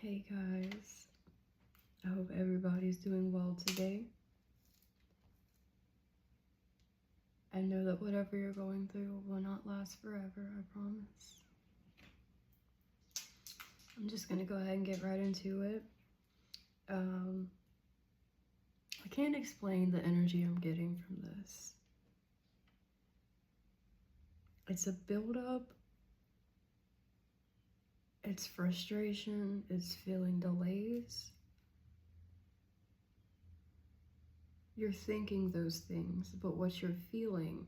Hey guys, I hope everybody's doing well today. I know that whatever you're going through will not last forever, I promise. I'm just gonna go ahead and get right into it. I can't explain the energy I'm getting from this. It's a buildup, it's frustration, it's feeling delays. You're thinking those things, but what you're feeling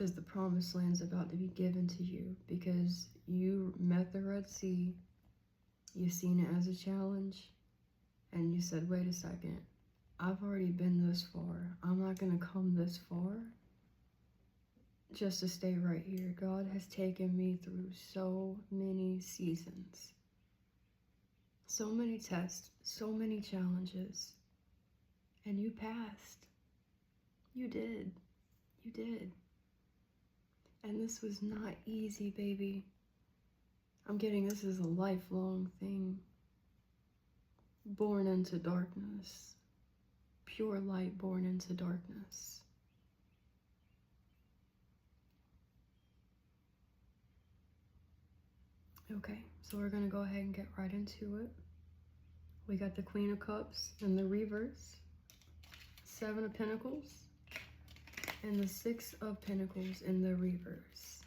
is the promised land's about to be given to you because you met the Red Sea, you've seen it as a challenge, and you said, wait a second, I've already been this far. I'm not going to come this far just to stay right here. God has taken me through so many seasons, so many tests, so many challenges, and you passed. You did. You did. And this was not easy, baby. I'm getting this is a lifelong thing. Born into darkness. Pure light born into darkness. Okay, so we're going to go ahead and get right into it. We got the Queen of Cups in the reverse, Seven of Pentacles, and the Six of Pentacles in the reverse.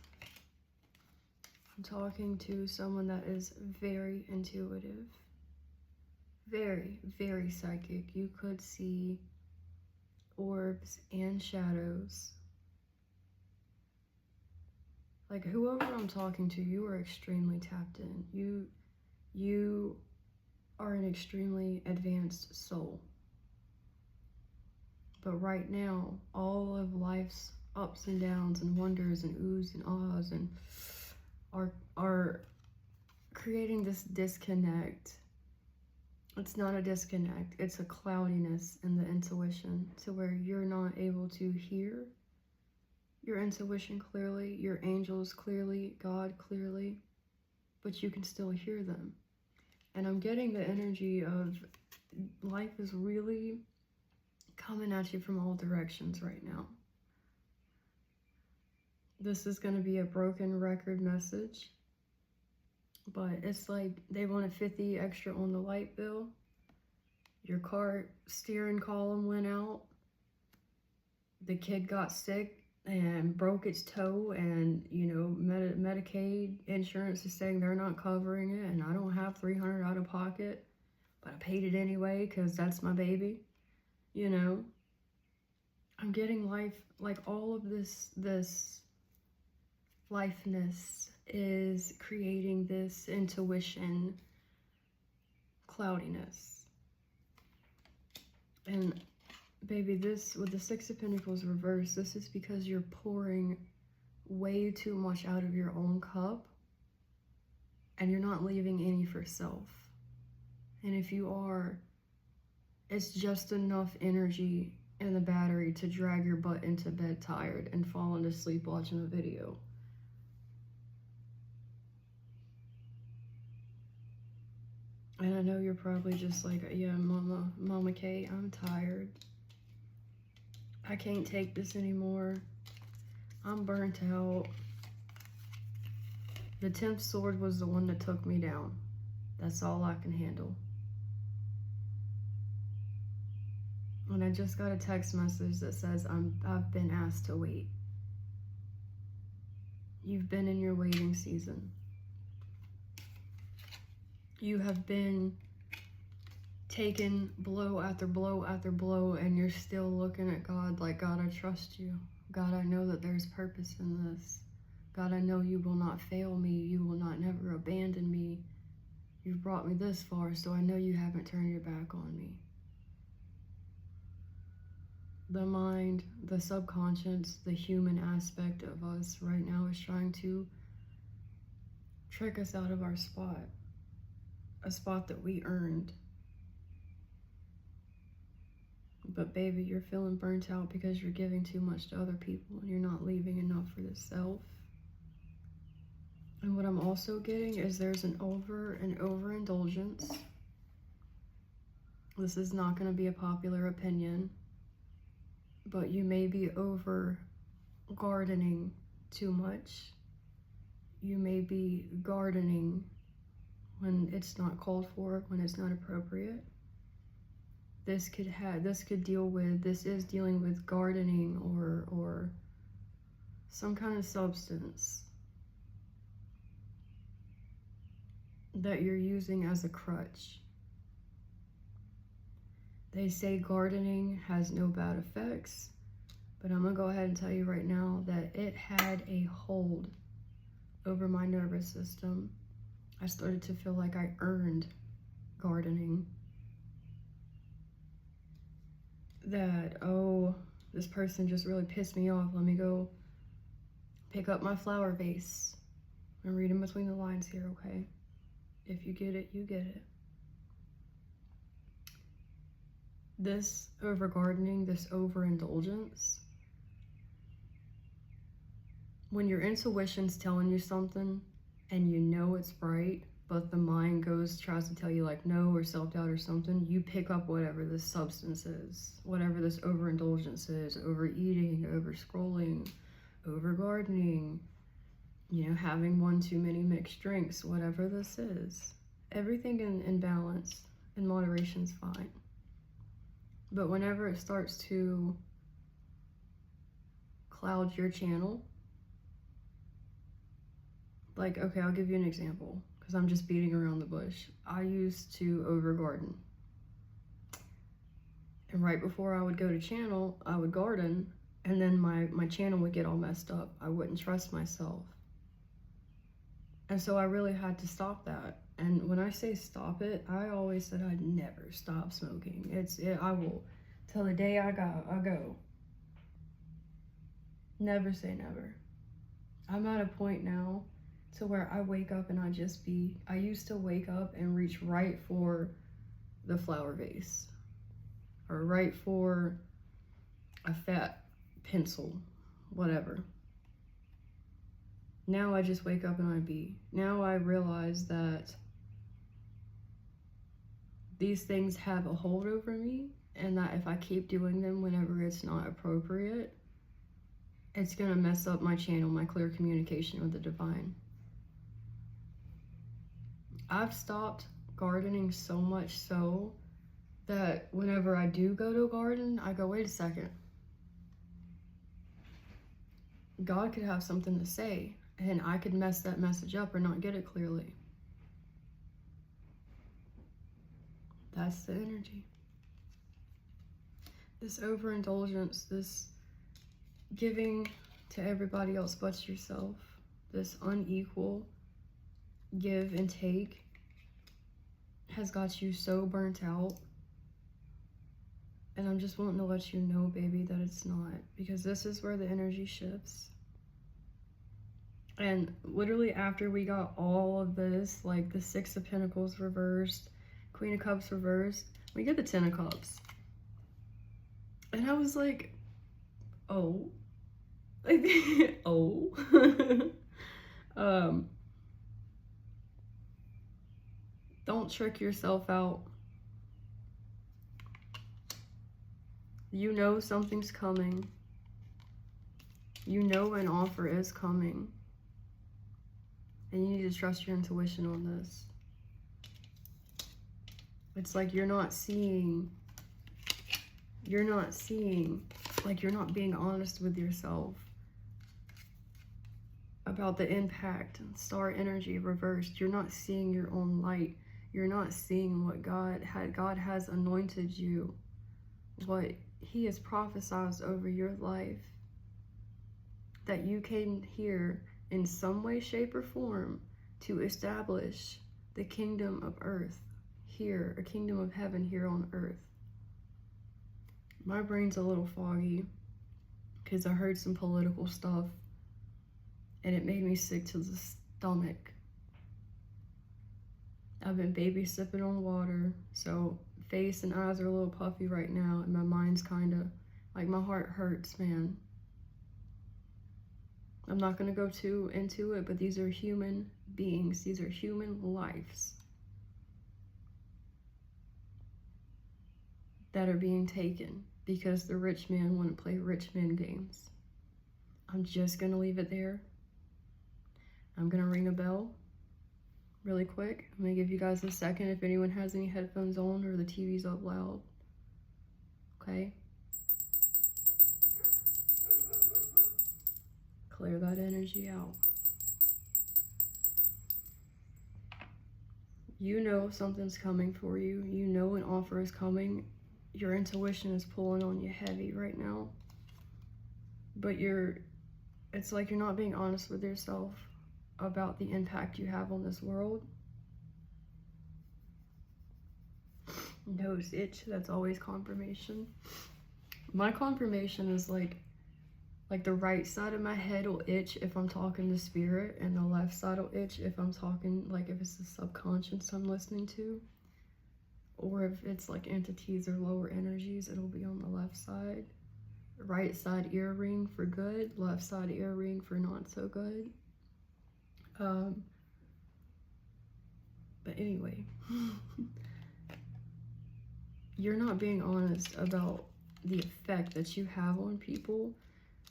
I'm talking to someone that is very intuitive, very, very psychic. You could see orbs and shadows. Like whoever I'm talking to, you are extremely tapped in. You are an extremely advanced soul. But right now, all of life's ups and downs and wonders and oohs and ahs and are creating this disconnect. It's not a disconnect, it's a cloudiness in the intuition to where you're not able to hear your intuition clearly, your angels clearly, God clearly, but you can still hear them. And I'm getting the energy of life is really coming at you from all directions right now. This is going to be a broken record message, but it's like they wanted 50 extra on the light bill. Your car steering column went out. The kid got sick and broke its toe, and Medicaid insurance is saying they're not covering it, and I don't have $300 out of pocket, but I paid it anyway because that's my baby. I'm getting life, like all of this lifeness is creating this intuition cloudiness. And baby, this with the Six of Pentacles reversed, this is because you're pouring way too much out of your own cup and you're not leaving any for self. And if you are, it's just enough energy in the battery to drag your butt into bed tired and fall into sleep watching a video. And I know you're probably just like, yeah, Mama K, I'm tired. I can't take this anymore. I'm burnt out. The 10th sword was the one that took me down. That's all I can handle. And I just got a text message that says I've been asked to wait. You've been in your waiting season. You have been taking blow after blow after blow, and you're still looking at God like, God, I trust you. God, I know that there's purpose in this. God, I know you will not fail me. You will not never abandon me. You've brought me this far, so I know you haven't turned your back on me. The mind, the subconscious, the human aspect of us right now is trying to trick us out of our spot. A spot that we earned. But baby, you're feeling burnt out because you're giving too much to other people and you're not leaving enough for yourself. And what I'm also getting is there's an overindulgence. This is not going to be a popular opinion, but you may be over gardening too much. You may be gardening when it's not called for, when it's not appropriate. This is dealing with gardening or some kind of substance that you're using as a crutch. They say gardening has no bad effects, but I'm gonna go ahead and tell you right now that it had a hold over my nervous system. I started to feel like I earned gardening. That, oh, this person just really pissed me off. Let me go pick up my flower vase. I'm reading between the lines here, okay? If you get it, you get it. This over gardening, this overindulgence, when your intuition's telling you something and you know it's right, but the mind tries to tell you like no, or self-doubt or something, you pick up whatever this substance is, whatever this overindulgence is, overeating, over scrolling, over gardening, having one too many mixed drinks, whatever this is. Everything in balance, in moderation's fine. But whenever it starts to cloud your channel, like, okay, I'll give you an example, because I'm just beating around the bush. I used to over garden. And right before I would go to channel, I would garden, and then my channel would get all messed up. I wouldn't trust myself. And so I really had to stop that. And when I say stop it, I always said I'd never stop smoking. I will, till the day I go. Never say never. I'm at a point now to where I wake up and I used to wake up and reach right for the flower vase, or right for a fat pencil, whatever. Now I just wake up and now I realize that these things have a hold over me, and that if I keep doing them whenever it's not appropriate, it's gonna mess up my channel, my clear communication with the divine. I've stopped gardening so much so that whenever I do go to a garden, I go, wait a second. God could have something to say, and I could mess that message up or not get it clearly. That's the energy. This overindulgence, this giving to everybody else but yourself, this unequal give and take has got you so burnt out. And I'm just wanting to let you know, baby, that it's not, because this is where the energy shifts. And literally after we got all of this, like the Six of Pentacles reversed, Queen of Cups reversed, we get the Ten of Cups. And I was like, oh. Like, oh. Don't trick yourself out. You know something's coming. You know an offer is coming. And you need to trust your intuition on this. It's like you're not seeing, like you're not being honest with yourself about the impact. Star energy reversed. You're not seeing your own light. You're not seeing what God has anointed you, what He has prophesied over your life, that you came here in some way, shape, or form to establish the kingdom of earth here, a kingdom of heaven here on earth. My brain's a little foggy because I heard some political stuff and it made me sick to the stomach. I've been baby sipping on water, so face and eyes are a little puffy right now, and my mind's kind of, like, my heart hurts, man. I'm not going to go too into it, but these are human beings. These are human lives that are being taken because the rich man want to play rich man games. I'm just going to leave it there. I'm going to ring a bell really quick. I'm going to give you guys a second if anyone has any headphones on or the TV's up loud. Okay? Clear that energy out. You know something's coming for you. You know an offer is coming. Your intuition is pulling on you heavy right now. But it's like you're not being honest with yourself about the impact you have on this world. Nose itch, that's always confirmation. My confirmation is like the right side of my head will itch if I'm talking to spirit, and the left side will itch if I'm talking, like if it's the subconscious I'm listening to. Or if it's like entities or lower energies, it'll be on the left side. Right side ear ring for good, left side ear ring for not so good. But anyway, you're not being honest about the effect that you have on people,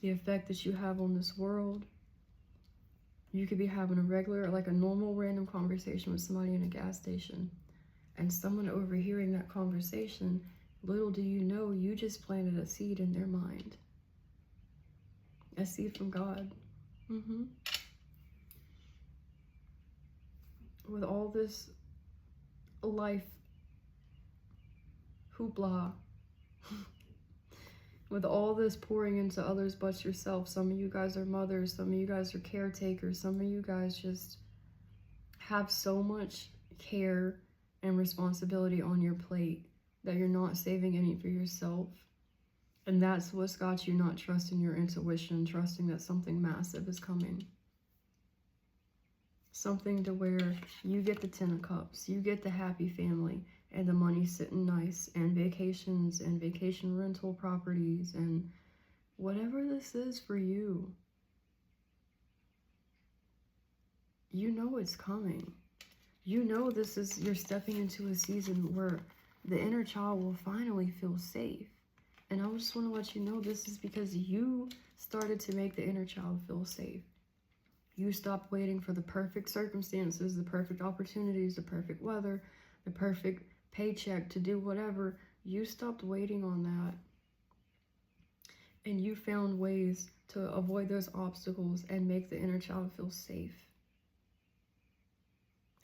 the effect that you have on this world. You could be having a normal random conversation with somebody in a gas station, and someone overhearing that conversation, little do you know, you just planted a seed in their mind. A seed from God. With all this life hoopla, with all this pouring into others but yourself, some of you guys are mothers, some of you guys are caretakers, some of you guys just have so much care and responsibility on your plate that you're not saving any for yourself. And that's what's got you not trusting your intuition, trusting that something massive is coming. Something to where you get the 10 of Cups, you get the happy family, and the money sitting nice, and vacations, and vacation rental properties, and whatever this is for you. You know it's coming. You know you're stepping into a season where the inner child will finally feel safe. And I just want to let you know this is because you started to make the inner child feel safe. You stopped waiting for the perfect circumstances, the perfect opportunities, the perfect weather, the perfect paycheck to do whatever. You stopped waiting on that. And you found ways to avoid those obstacles and make the inner child feel safe.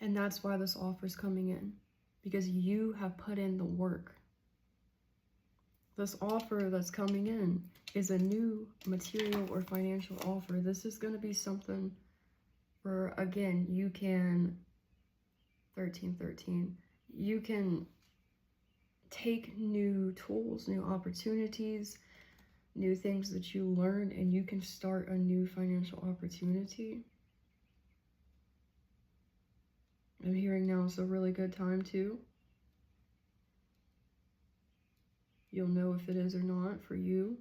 And that's why this offer is coming in. Because you have put in the work. This offer that's coming in is a new material or financial offer. This is going to be something where, again, you can, 1313, you can take new tools, new opportunities, new things that you learn, and you can start a new financial opportunity. I'm hearing now is a really good time too. You'll know if it is or not for you.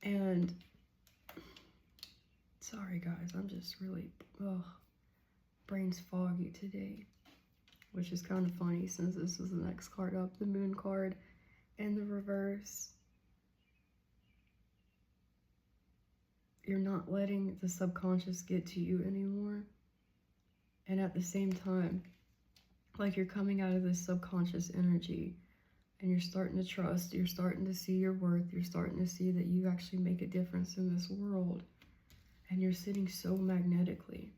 And sorry guys, I'm just really, brain's foggy today, which is kind of funny since this is the next card up, the Moon card in the reverse. You're not letting the subconscious get to you anymore. And at the same time, like you're coming out of this subconscious energy and you're starting to trust, you're starting to see your worth, you're starting to see that you actually make a difference in this world. And you're sitting so magnetically.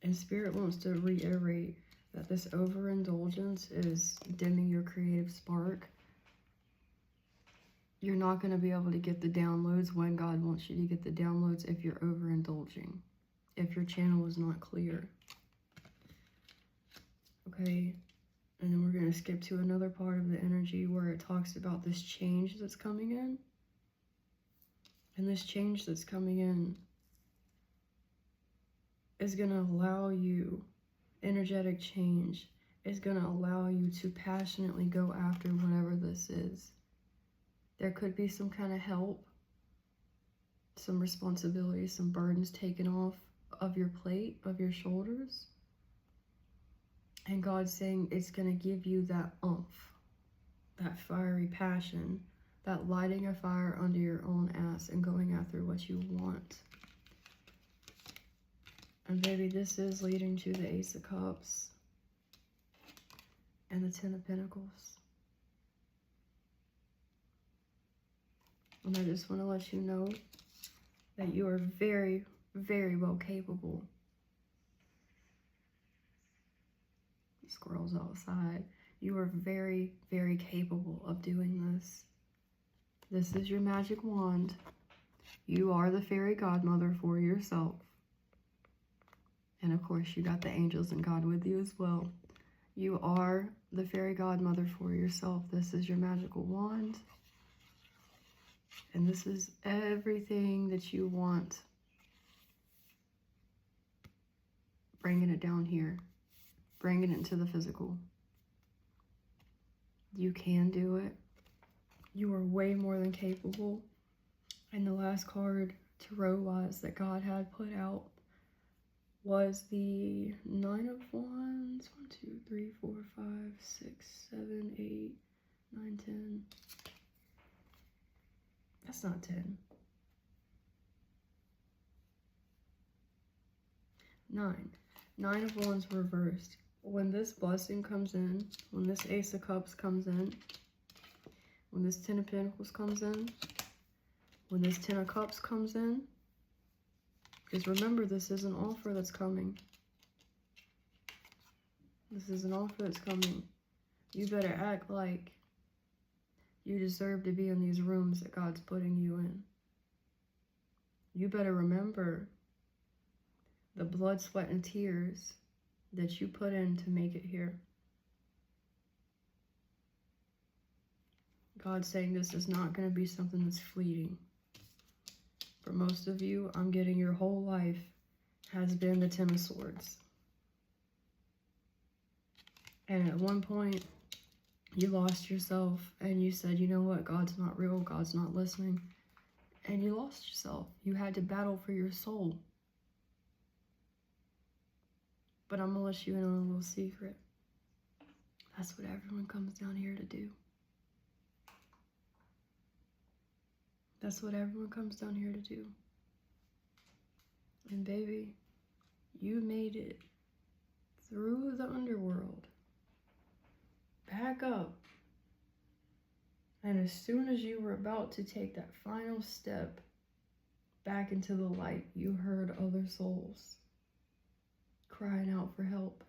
And Spirit wants to reiterate that this overindulgence is dimming your creative spark. You're not going to be able to get the downloads when God wants you to get the downloads if you're overindulging, if your channel is not clear. Okay, and then we're going to skip to another part of the energy where it talks about this change that's coming in. And this change that's coming in is going to allow you, energetic change is going to allow you to passionately go after whatever this is. There could be some kind of help, some responsibilities, some burdens taken off of your plate, of your shoulders. And God's saying it's going to give you that oomph, that fiery passion, that lighting a fire under your own ass and going after what you want. And baby, this is leading to the Ace of Cups and the Ten of Pentacles. And I just want to let you know that you are very, very well capable. The squirrel's outside. You are very, very capable of doing this. This is your magic wand. You are the fairy godmother for yourself. And of course, you got the angels and God with you as well. You are the fairy godmother for yourself. This is your magical wand. And this is everything that you want. Bringing it down here. Bringing it into the physical. You can do it. You are way more than capable. And the last card, tarot-wise, that God had put out was the Nine of Wands. 1, 2, 3, 4, 5, 6, 7, 8, 9, 10. That's not 10. 9. 9 of Wands reversed. When this blessing comes in, when this Ace of Cups comes in, when this Ten of Pentacles comes in, when this Ten of Cups comes in, because remember, this is an offer that's coming. This is an offer that's coming. You better act like you deserve to be in these rooms that God's putting you in. You better remember the blood, sweat, and tears that you put in to make it here. God's saying this is not going to be something that's fleeting. For most of you, I'm getting your whole life has been the Ten of Swords. And at one point, you lost yourself and you said, you know what, God's not real, God's not listening. And you lost yourself. You had to battle for your soul. But I'm going to let you in on a little secret. That's what everyone comes down here to do. That's what everyone comes down here to do. And baby, you made it through the underworld, back up. And as soon as you were about to take that final step back into the light, you heard other souls crying out for help.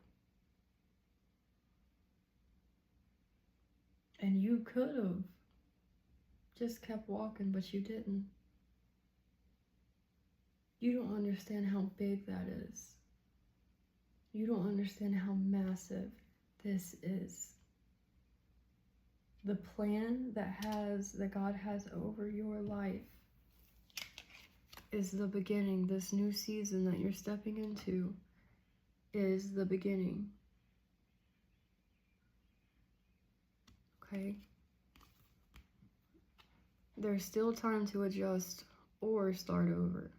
And you could have just kept walking, but you didn't. You don't understand how big that is. You don't understand how massive this is. The plan that God has over your life is the beginning. This new season that you're stepping into is the beginning. Okay? There's still time to adjust or start over.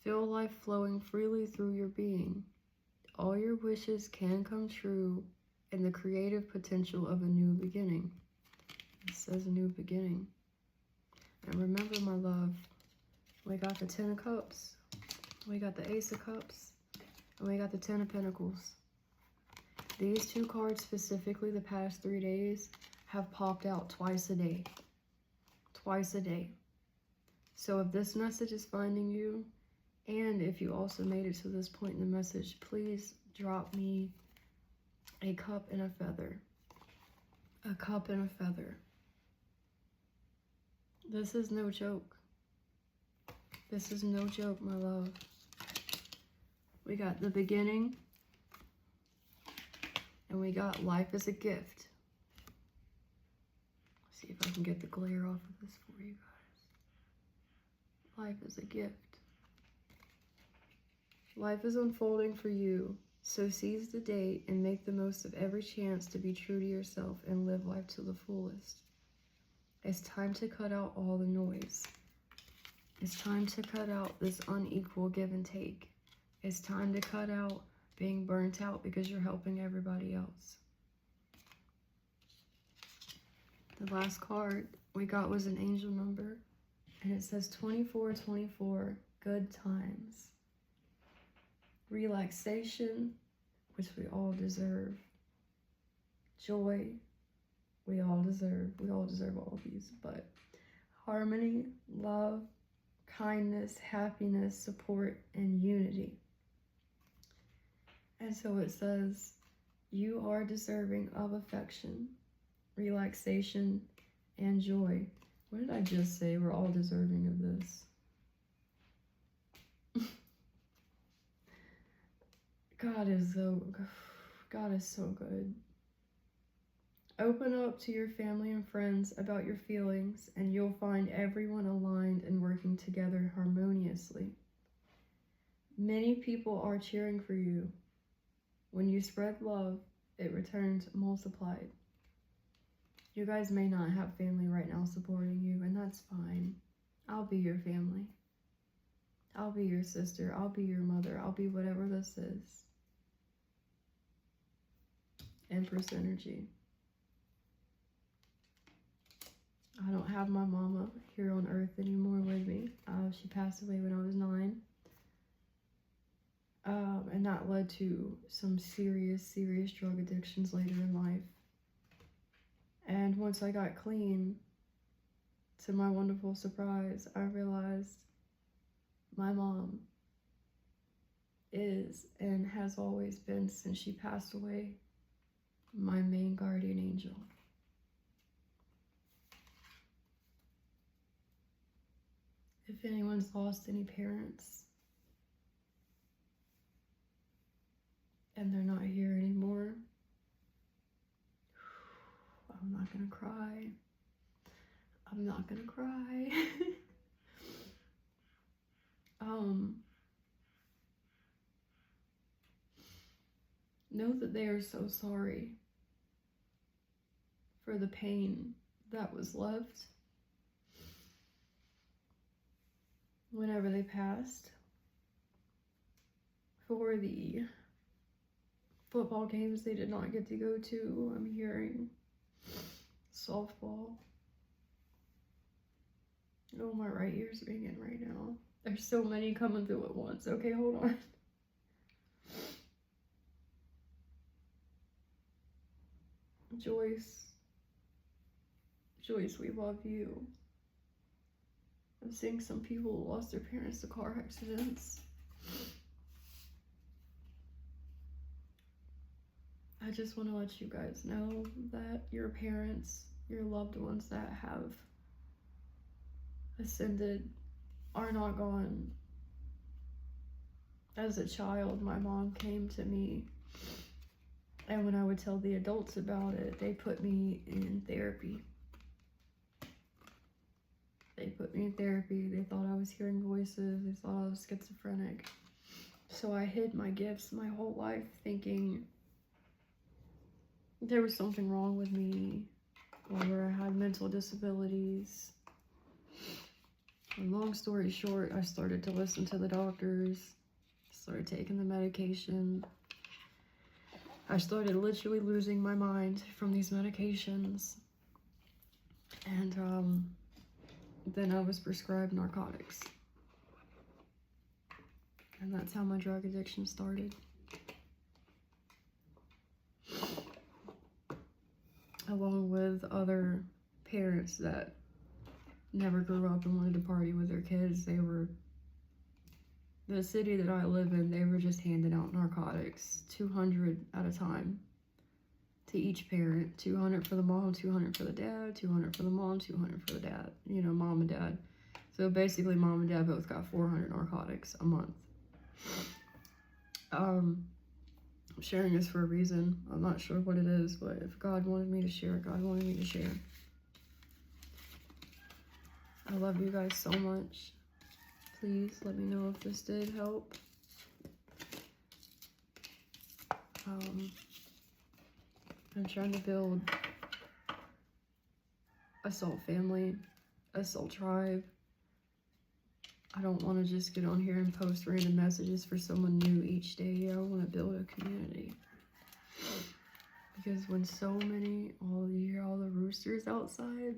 Feel life flowing freely through your being. All your wishes can come true in the creative potential of a new beginning. It says a new beginning. And remember, my love, we got the Ten of Cups, we got the Ace of Cups, and we got the Ten of Pentacles. These two cards specifically the past 3 days have popped out twice a day. Twice a day. So if this message is finding you, and if you also made it to this point in the message, please drop me a cup and a feather. A cup and a feather. This is no joke. This is no joke, my love. We got the beginning. And we got life as a gift. Let's see if I can get the glare off of this for you guys. Life is a gift. Life is unfolding for you So seize the day and make the most of every chance to be true to yourself and live life to the fullest. It's time to cut out all the noise. It's time to cut out this unequal give and take. It's time to cut out being burnt out because you're helping everybody else. The last card we got was an angel number, and it says 2424, good times. Relaxation, which we all deserve. Joy, we all deserve. We all deserve all of these, but harmony, love, kindness, happiness, support, and unity. And so it says, you are deserving of affection, relaxation, and joy. What did I just say? We're all deserving of this. God is so good. Open up to your family and friends about your feelings, and you'll find everyone aligned and working together harmoniously. Many people are cheering for you. When you spread love, it returns multiplied. You guys may not have family right now supporting you, and that's fine. I'll be your family. I'll be your sister. I'll be your mother. I'll be whatever this is. Empress energy. I don't have my mama here on earth anymore with me. She passed away when I was 9. And that led to some serious drug addictions later in life. And once I got clean, to my wonderful surprise, I realized my mom is and has always been, since she passed away, my main guardian angel. If anyone's lost any parents and they're not here anymore, I'm not gonna cry. I'm not gonna cry. Know that they are so sorry for the pain that was left whenever they passed, for the football games they did not get to go to. I'm hearing softball. Oh, my right ear's ringing right now. There's so many coming through at once. Okay, hold on. Joyce, we love you. I'm seeing some people who lost their parents to car accidents. I just want to let you guys know that your parents, your loved ones that have ascended, are not gone. As a child, my mom came to me, and when I would tell the adults about it, they put me in therapy. They thought I was hearing voices. They thought I was schizophrenic. So I hid my gifts my whole life, thinking there was something wrong with me, or I had mental disabilities. And long story short, I started to listen to the doctors, started taking the medication. I started literally losing my mind from these medications. And then I was prescribed narcotics. And that's how my drug addiction started. Along with other parents that never grew up and wanted to party with their kids. The city that I live in, they were just handing out narcotics, 200 at a time to each parent. 200 for the mom, 200 for the dad, 200 for the mom, 200 for the dad. You know, mom and dad. So basically, mom and dad both got 400 narcotics a month. I'm sharing this for a reason. I'm not sure what it is, but if God wanted me to share, God wanted me to share. I love you guys so much. Please let me know if this did help. I'm trying to build a soul family, a soul tribe. I don't want to just get on here and post random messages for someone new each day. I want to build a community. Because when so many, you hear all the roosters outside.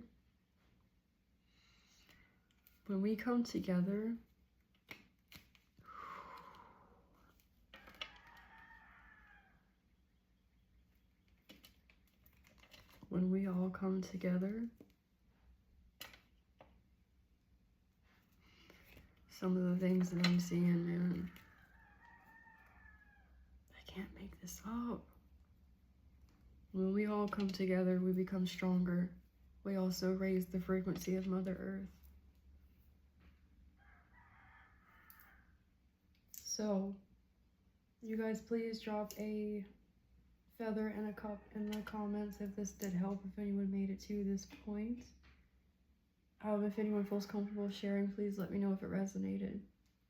When we come together, when we all come together, some of the things that I'm seeing, man, I can't make this up. When we all come together, we become stronger. We also raise the frequency of Mother Earth. So, you guys please drop a feather and a cup in the comments if this did help, if anyone made it to this point. If anyone feels comfortable sharing, please let me know if it resonated.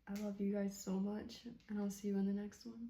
I love you guys so much, and I'll see you in the next one.